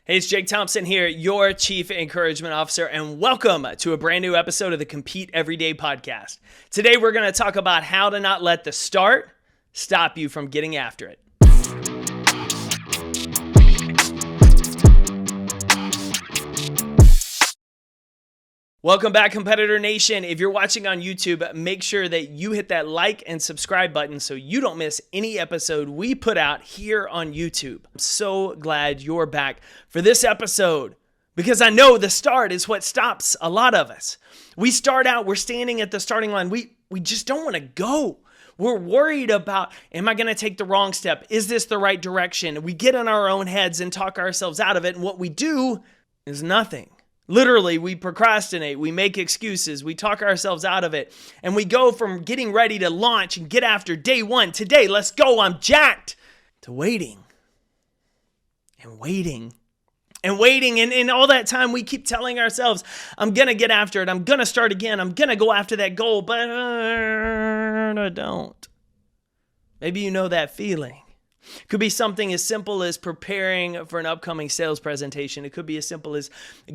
Hey, it's Jake Thompson here, your Chief Encouragement Officer, and welcome to a brand new episode of the Compete Everyday podcast. Today, we're going to talk about how to not let the start stop you from getting after it. Welcome back, Competitor Nation. If you're watching on YouTube, make sure that you hit that like and subscribe button so you don't miss any episode we put out here on YouTube. I'm so glad you're back for this episode because I know the start is what stops a lot of us. We start out, we're standing at the starting line. We just don't want to go. We're worried about, am I going to take the wrong step? Is this the right direction? We get in our own heads and talk ourselves out of it, and what we do is nothing. Literally, we procrastinate, we make excuses, we talk ourselves out of it, and we go from getting ready to launch and get after day one, today, let's go, I'm jacked, to waiting, and waiting, and waiting, and all that time we keep telling ourselves, I'm going to get after it, I'm going to start again, I'm going to go after that goal, but I don't. Maybe you know that feeling. It could be something as simple as preparing for an upcoming sales presentation. It could be as simple as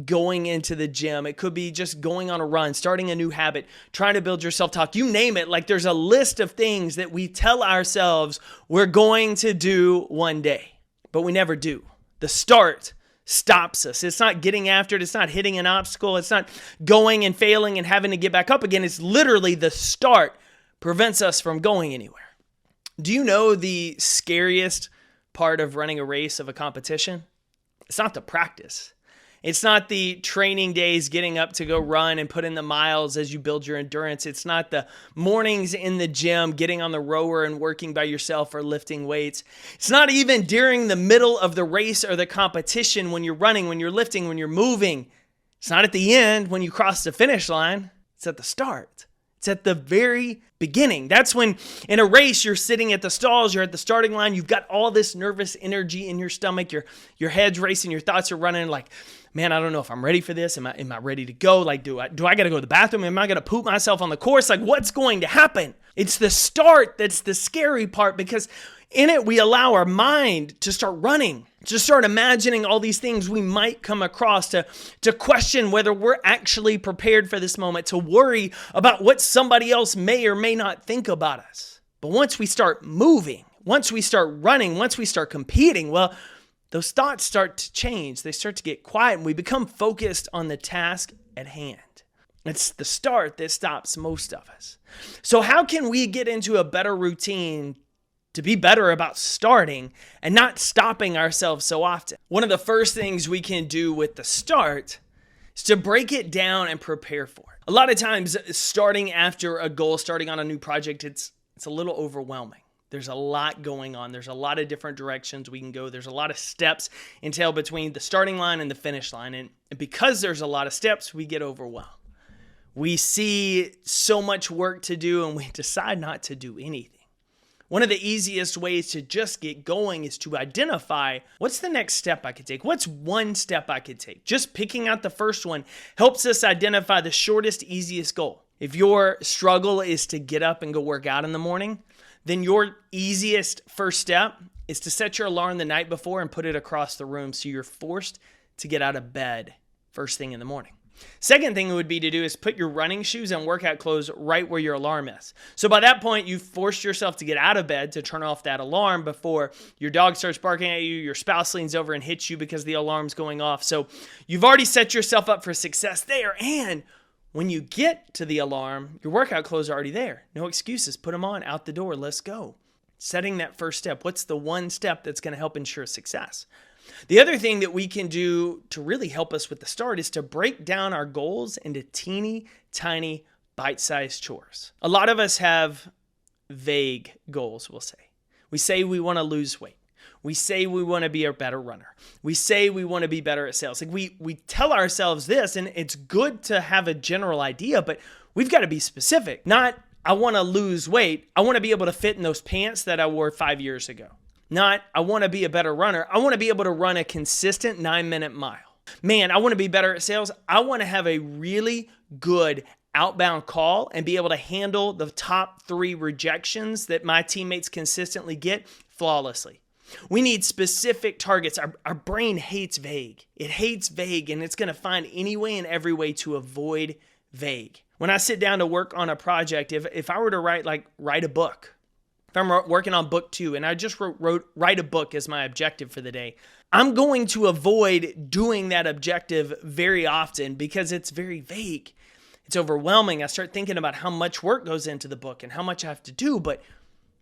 going into the gym. It could be just going on a run, starting a new habit, trying to build your self-talk. You name it. Like there's a list of things that we tell ourselves we're going to do one day, but we never do. The start stops us. It's not getting after it. It's not hitting an obstacle. It's not going and failing and having to get back up again. It's literally the start prevents us from going anywhere. Do you know the scariest part of running a race of a competition? It's not the practice. It's not the training days getting up to go run and put in the miles as you build your endurance. It's not the mornings in the gym, getting on the rower and working by yourself or lifting weights. It's not even during the middle of the race or the competition when you're running, when you're lifting, when you're moving. It's not at the end when you cross the finish line. It's at the start. It's at the very beginning. That's when in a race, you're sitting at the stalls, you're at the starting line, you've got all this nervous energy in your stomach, your head's racing, your thoughts are running like, man, I don't know if I'm ready for this. Am I ready to go? Like, do I got to go to the bathroom? Am I going to poop myself on the course? Like, what's going to happen? It's the start that's the scary part because in it, we allow our mind to start running, to start imagining all these things we might come across, to question whether we're actually prepared for this moment, to worry about what somebody else may or may not think about us. But once we start moving, once we start running, once we start competing, well, those thoughts start to change. They start to get quiet and we become focused on the task at hand. It's the start that stops most of us. So how can we get into a better routine to be better about starting and not stopping ourselves so often? One of the first things we can do with the start is to break it down and prepare for it. A lot of times starting after a goal, starting on a new project, it's a little overwhelming. There's a lot going on. There's a lot of different directions we can go. There's a lot of steps entailed between the starting line and the finish line. And because there's a lot of steps, we get overwhelmed. We see so much work to do and we decide not to do anything. One of the easiest ways to just get going is to identify what's the next step I could take. What's one step I could take? Just picking out the first one helps us identify the shortest, easiest goal. If your struggle is to get up and go work out in the morning, then your easiest first step is to set your alarm the night before and put it across the room so you're forced to get out of bed first thing in the morning. Second thing it would be to do is put your running shoes and workout clothes right where your alarm is. So by that point, you've forced yourself to get out of bed to turn off that alarm before your dog starts barking at you, your spouse leans over and hits you because the alarm's going off. So you've already set yourself up for success there. And when you get to the alarm, your workout clothes are already there. No excuses. Put them on, out the door. Let's go. Setting that first step. What's the one step that's going to help ensure success? The other thing that we can do to really help us with the start is to break down our goals into teeny, tiny, bite-sized chores. A lot of us have vague goals, we'll say. We say we want to lose weight. We say we want to be a better runner. We say we want to be better at sales. Like we tell ourselves this, and it's good to have a general idea, but we've got to be specific. Not, I want to lose weight. I want to be able to fit in those pants that I wore 5 years ago. Not, I want to be a better runner. I want to be able to run a consistent 9-minute mile. Man, I want to be better at sales. I want to have a really good outbound call and be able to handle the top 3 rejections that my teammates consistently get flawlessly. We need specific targets. Our brain hates vague. It hates vague, and it's going to find any way and every way to avoid vague. When I sit down to work on a project, if I were to write a book, if I'm working on book 2 and I just write a book as my objective for the day, I'm going to avoid doing that objective very often because it's very vague. It's overwhelming. I start thinking about how much work goes into the book and how much I have to do, but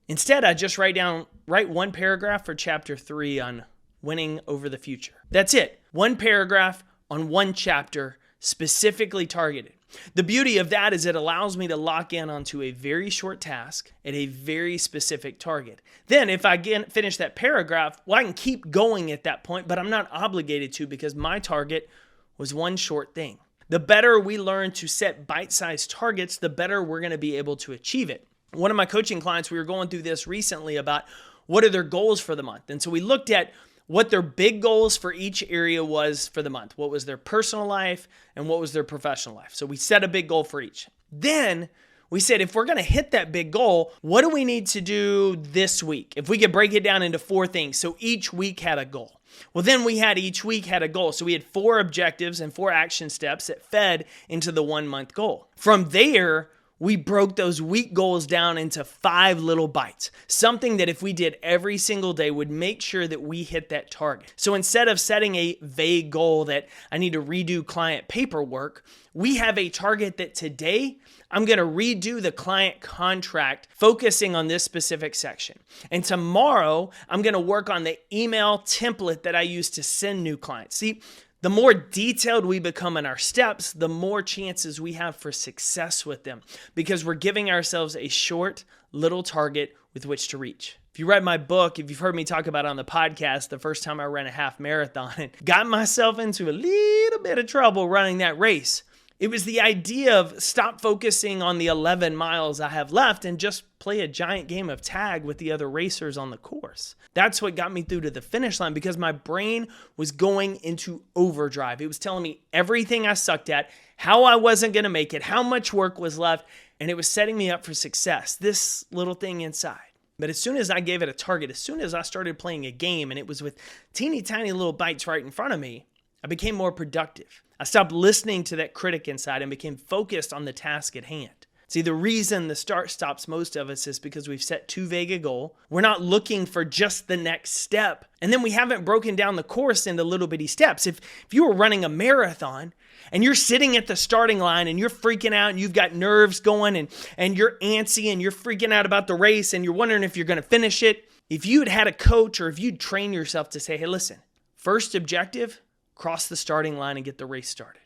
instead I just write one paragraph for chapter 3 on winning over the future. That's it. One paragraph on one chapter, specifically targeted. The beauty of that is it allows me to lock in onto a very short task at a very specific target. Then if I finish that paragraph, I can keep going at that point, but I'm not obligated to because my target was one short thing. The better we learn to set bite-sized targets, the better we're going to be able to achieve it. One of my coaching clients, we were going through this recently about what are their goals for the month. And so we looked at what their big goals for each area was for the month. What was their personal life and what was their professional life. So we set a big goal for each. Then we said, if we're going to hit that big goal, what do we need to do this week? If we could break it down into 4 things. So each week had a goal. Well, then each week had a goal. So we had 4 objectives and 4 action steps that fed into the 1 month goal. From there, we broke those week goals down into 5 little bites. Something that if we did every single day would make sure that we hit that target. So instead of setting a vague goal that I need to redo client paperwork, we have a target that today I'm going to redo the client contract focusing on this specific section. And tomorrow I'm going to work on the email template that I use to send new clients. See, the more detailed we become in our steps, the more chances we have for success with them because we're giving ourselves a short little target with which to reach. If you read my book, if you've heard me talk about it on the podcast, the first time I ran a half marathon and got myself into a little bit of trouble running that race, it was the idea of stop focusing on the 11 miles I have left and just play a giant game of tag with the other racers on the course. That's what got me through to the finish line because my brain was going into overdrive. It was telling me everything I sucked at, how I wasn't going to make it, how much work was left, and it was setting me up for success, this little thing inside. But as soon as I gave it a target, as soon as I started playing a game and it was with teeny tiny little bites right in front of me, I became more productive. I stopped listening to that critic inside and became focused on the task at hand. See, the reason the start stops most of us is because we've set too vague a goal. We're not looking for just the next step. And then we haven't broken down the course into little bitty steps. If you were running a marathon and you're sitting at the starting line and you're freaking out and you've got nerves going and you're antsy and you're freaking out about the race and you're wondering if you're going to finish it, if you'd had a coach or if you'd trained yourself to say, hey, listen, first objective, cross the starting line and get the race started.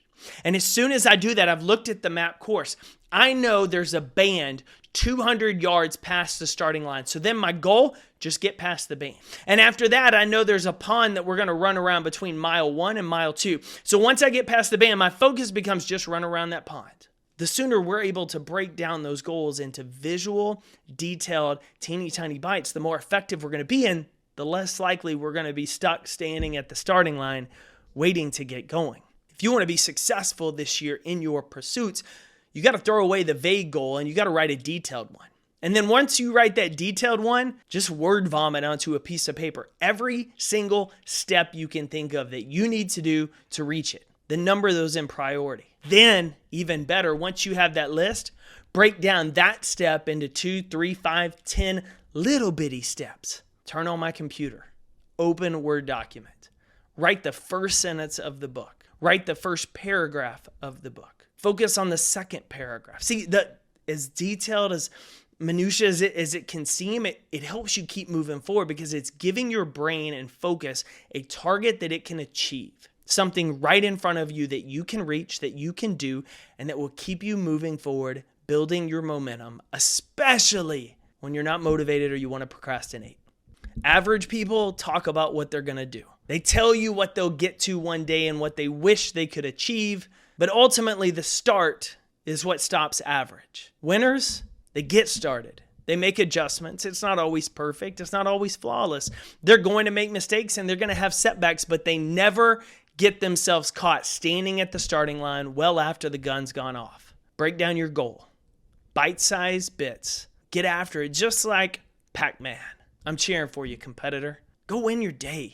And as soon as I do that, I've looked at the map course. I know there's a band 200 yards past the starting line. So then my goal, just get past the band. And after that, I know there's a pond that we're going to run around between mile 1 and mile 2. So once I get past the band, my focus becomes just run around that pond. The sooner we're able to break down those goals into visual, detailed, teeny tiny bites, the more effective we're going to be and the less likely we're going to be stuck standing at the starting line waiting to get going. If you want to be successful this year in your pursuits, you got to throw away the vague goal and you got to write a detailed one. And then once you write that detailed one, just word vomit onto a piece of paper every single step you can think of that you need to do to reach it. Then number those in priority. Then, even better, once you have that list, break down that step into 2, 3, 5, 10 little bitty steps. Turn on my computer, open a Word document, write the first sentence of the book, write the first paragraph of the book, focus on the second paragraph. See, as detailed, as minutia as it can seem, it helps you keep moving forward because it's giving your brain and focus a target that it can achieve. Something right in front of you that you can reach, that you can do, and that will keep you moving forward, building your momentum, especially when you're not motivated or you want to procrastinate. Average people talk about what they're going to do. They tell you what they'll get to one day and what they wish they could achieve, but ultimately the start is what stops average. Winners, they get started. They make adjustments. It's not always perfect. It's not always flawless. They're going to make mistakes and they're going to have setbacks, but they never get themselves caught standing at the starting line well after the gun's gone off. Break down your goal. Bite-sized bits. Get after it just like Pac-Man. I'm cheering for you, competitor. Go win your day.